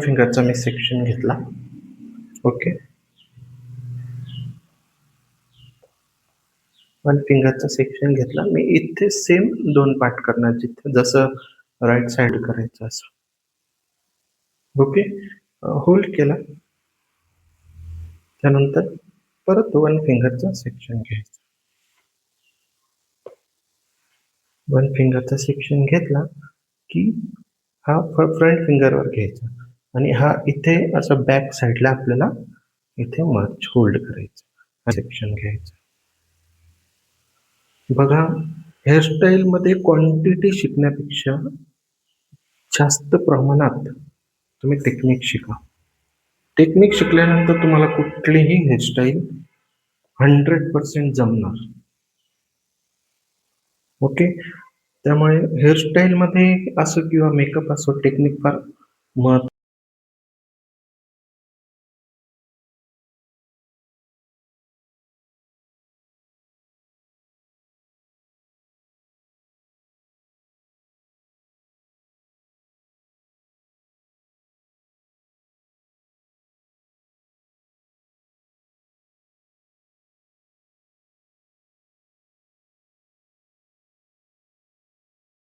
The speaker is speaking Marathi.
फिंगरचा मी सेक्शन घेतला. ओके, वन फिंगरचा सेक्शन घेतला. मी इथे सेम 2 पार्ट करणार, जिथे जसं राईट साइड करायचं असं. ओके, होल्ड केला. त्यानंतर परत वन फिंगरचा सेक्शन घ्यायचा. वन फिंगरचा सेक्शन घेतला की हा फ्रंट फिंगरवर घ्यायचा आणि हा इथे असं बॅक साईडला आपल्याला इथे मर्ज होल्ड करायचं, सेक्शन घ्यायचं. बघा, हेअरस्टाईल मध्ये क्वांटिटी शिकण्यापेक्षा जास्त प्रमाणात तुम्ही टेक्निक शिका. टेक्निक शिकल्यानंतर तुम्हाला कुठलीही हेअरस्टाईल 100% जमणार. ओके, त्यामुळे हेअरस्टाईल मध्ये असो किंवा मेकअप असो, टेक्निक फार महत्व